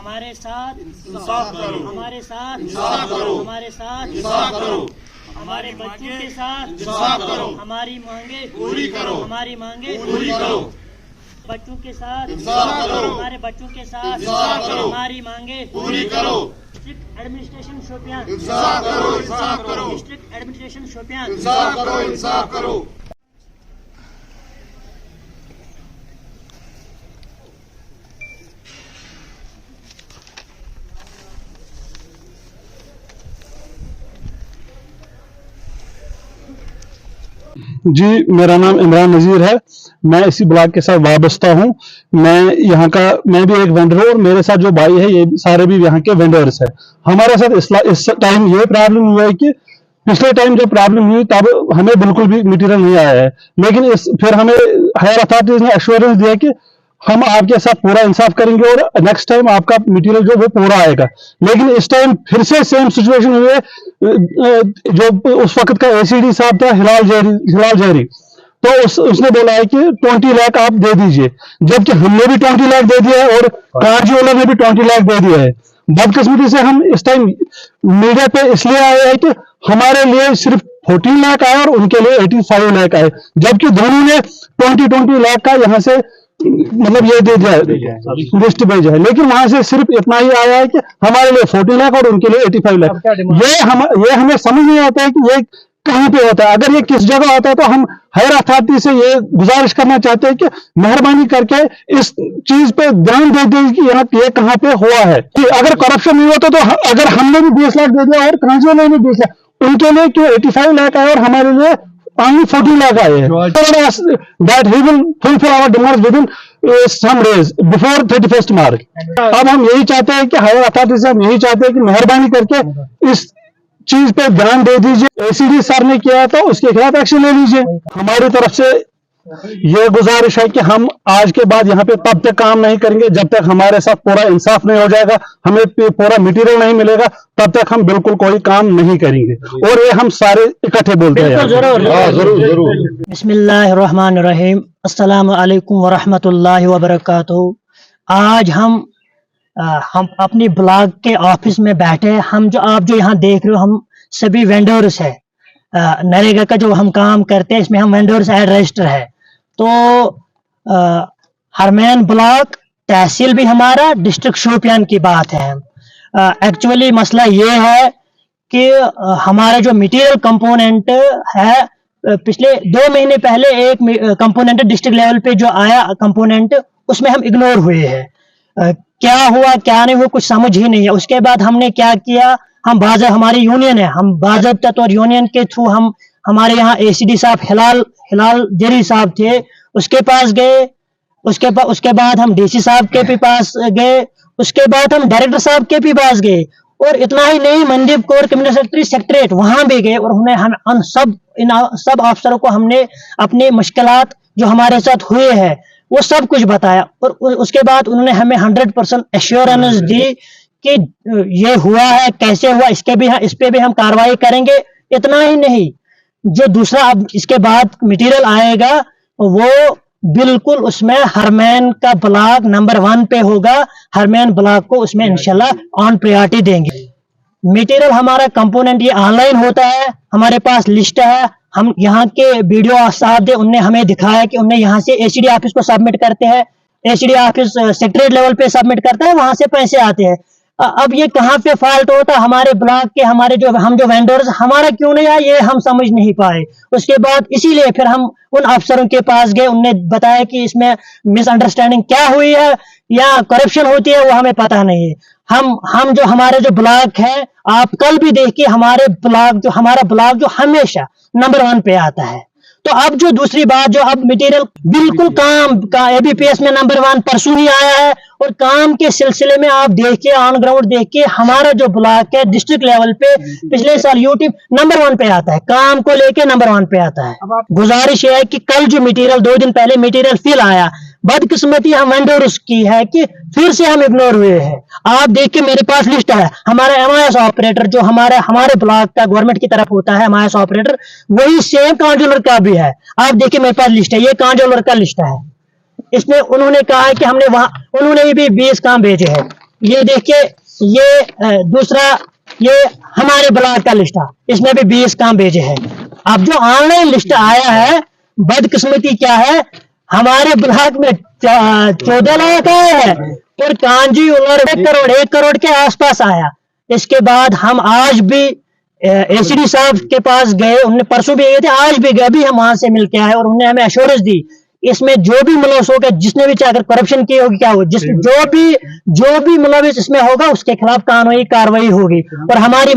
हमारे साथ इंसाफ करो, हमारे साथ इंसाफ करो, हमारे साथ इंसाफ करो, हमारे बच्चों के साथ इंसाफ करो, हमारी मांगे पूरी करो, हमारी मांगे पूरी करो, बच्चों के साथ इंसाफ करो, हमारे बच्चों के साथ इंसाफ करो, हमारी मांगे पूरी करो, डिस्ट्रिक्ट एडमिनिस्ट्रेशन शोपियान इंसाफ करो, इंसाफ करो, डिस्ट्रिक्ट एडमिनिस्ट्रेशन शोपियान इंसाफ करो, इंसाफ करो। जी, मेरा नाम इमरान नज़ीर है। मैं इसी ब्लॉक के साथ वाबस्ता हूँ। मैं भी एक वेंडर हूँ और मेरे साथ जो भाई है ये सारे भी यहाँ के वेंडर्स है। हमारे साथ इस टाइम ये प्रॉब्लम हुआ है कि पिछले टाइम जब प्रॉब्लम हुई तब हमें बिल्कुल भी मटेरियल नहीं आया है, लेकिन फिर हमें हायर अथॉरिटीज ने एश्योरेंस दिया कि हम आपके साथ पूरा इंसाफ करेंगे और नेक्स्ट टाइम आपका मटेरियल जो वो पूरा आएगा। लेकिन इस टाइम फिर से सेम सिचुएशन हुई है। जो उस वक्त का एसीडी साहब था हिलाल जहरी, तो उसने बोला है कि 20 लाख आप दे दीजिए, जबकि हमने भी 20 लाख दे दिया है और कार्जी वाला ने भी 20 लाख दे दिया है। बदकिस्मती से हम इस टाइम मीडिया पे इसलिए आए हैं कि हमारे लिए सिर्फ 14 लाख आए और उनके लिए 85 लाख आए, जबकि दोनों ने 20 लाख का यहाँ से मतलब ये दे दिया लिस्ट भेजा है, लेकिन वहां से सिर्फ इतना ही आया है कि हमारे लिए 40 लाख और उनके लिए 85 लाख। ये हमें समझ नहीं आता है कि ये कहीं पे होता है। अगर ये किस जगह होता है तो हम हायर अथॉरिटी से ये गुजारिश करना चाहते हैं कि मेहरबानी करके इस चीज पे ध्यान दे दें कि यहाँ ये कहाँ पे हुआ है। कि अगर करप्शन नहीं होता तो अगर हमने भी 20 लाख दे दिया और कांजी ने भी 20 लाख, उनके लिए क्यों 85 लाख आए और हमारे लिए only 40 lakh आए हैं। That he will fulfill our demands within some days before 31st March। अब हम यही चाहते हैं कि हायर अथॉरिटी से हम यही चाहते हैं कि मेहरबानी करके इस चीज पे ध्यान दे दीजिए। एसीडी सर ने किया तो उसके खिलाफ एक्शन ले लीजिए। हमारी तरफ से ये गुजारिश है कि हम आज के बाद यहाँ पे तब तक काम नहीं करेंगे जब तक हमारे साथ पूरा इंसाफ नहीं हो जाएगा, हमें पूरा मटेरियल नहीं मिलेगा, तब तक हम बिल्कुल कोई काम नहीं करेंगे। और ये हम सारे इकट्ठे बोलते हैं। जरूर। बिस्मिल्लाहिर्रहमानिर्रहीम, अस्सलामु अलैकुम वरहमतुल्लाहि वबरकातुहू। आज हम अपनी ब्लॉक के ऑफिस में बैठे हैं। आप जो यहाँ देख रहे हो, हम सभी वेंडर्स है। नरेगा का जो हम काम करते हैं इसमें हम वेंडर्स एड रजिस्टर है। तो हरमैन ब्लॉक तहसील भी हमारा, डिस्ट्रिक्ट शोपियान की बात है। एक्चुअली मसला ये है कि हमारा जो मटेरियल कंपोनेंट है, पिछले 2 महीने पहले एक कंपोनेंट डिस्ट्रिक्ट लेवल पे जो आया कंपोनेंट, उसमें हम इग्नोर हुए हैं। क्या हुआ क्या नहीं हुआ कुछ समझ ही नहीं है। उसके बाद हमने क्या किया, हमारी यूनियन है, हम बाज़ाब्ता तौर यूनियन के थ्रू हम हमारे यहाँ एसीडी साहब हिलाल जहरी साहब थे, उसके पास गए। उसके बाद हम डीसी साहब के भी पास गए। उसके बाद हम डायरेक्टर साहब के भी पास गए। और इतना ही नहीं, Mandip core community secretary secretariat वहां भी गए और उन्हें हम सब अफसरों को हमने अपनी मुश्किलात जो हमारे साथ हुए हैं वो सब कुछ बताया। और उसके बाद उन्होंने हमें 100% एश्योरेंस दी कि ये हुआ है, कैसे हुआ, इस पे भी हम कार्रवाई करेंगे। इतना ही नहीं, जो दूसरा अब इसके बाद मटेरियल आएगा वो बिल्कुल उसमें हरमैन का ब्लॉक नंबर 1 पे होगा। हरमैन ब्लॉक को उसमें इंशाल्लाह ऑन प्रायोरिटी देंगे। मटेरियल हमारा कंपोनेंट ये ऑनलाइन होता है, हमारे पास लिस्ट है। हम यहाँ के वीडियो साहब थे, उनने हमें दिखाया कि उनने यहाँ से एसीडी ऑफिस को सबमिट करते हैं, एसीडी ऑफिस सेक्रेटरीट लेवल पे सबमिट करता है, वहां से पैसे आते हैं। अब ये कहाँ पे फॉल्ट होता है हमारे ब्लॉक के, हम जो वेंडर्स, हमारा क्यों नहीं आया ये हम समझ नहीं पाए। उसके बाद इसीलिए फिर हम उन अफसरों के पास गए, उनने बताया कि इसमें मिसअंडरस्टैंडिंग क्या हुई है या करप्शन होती है वो हमें पता नहीं है। हम जो हमारे जो ब्लॉक है, आप कल भी देखिए हमारा ब्लॉक जो हमेशा नंबर 1 पे आता है। तो अब जो दूसरी बात, जो अब मटेरियल बिल्कुल काम का एबीपीएस में नंबर 1 परसों ही आया है। और काम के सिलसिले में आप देखिए, ऑन ग्राउंड देखिए, हमारा जो ब्लॉक है डिस्ट्रिक्ट लेवल पे पिछले साल यूट्यूब नंबर 1 पे आता है, काम को लेके नंबर 1 पे आता है। गुजारिश ये है कि कल जो मटेरियल 2 दिन पहले मटेरियल फिल आया, बदकिस्मती हम वेंडर्स की है कि फिर से हम इग्नोर हुए हैं। आप देखिए मेरे पास लिस्ट है, हमारा एमआईएस ऑपरेटर जो हमारे ब्लॉक का गवर्नमेंट की तरफ होता है, एमआईएस ऑपरेटर वही सेम कांट्रोलर का भी है। आप देखिए मेरे पास लिस्ट है, ये कांट्रोलर का लिस्ट है। इसमें उन्होंने कहा है कि उन्होंने भी 20 काम भेजे हैं। ये देखिए, ये दूसरा, ये हमारे ब्लॉक का लिस्ट है, इसमें भी 20 काम भेजे हैं। अब जो ऑनलाइन लिस्ट आया है, बदकिस्मती क्या है, हमारे ब्लॉक में 14 लाख आया है और कांजी और 1 करोड़ के आसपास आया। इसके बाद हम आज भी एसीडी साहब के पास गए, उन्होंने परसों भी गए थे, आज भी गए, अभी हम वहां से मिल के आए और उन्होंने हमें एश्योरेंस दी इसमें जो भी मुलविस होगा, जिसने भी चाहे करप्शन की होगी, क्या होगी, जो भी मुलविस इसमें होगा उसके खिलाफ कानूनी कार्रवाई होगी। और हमारी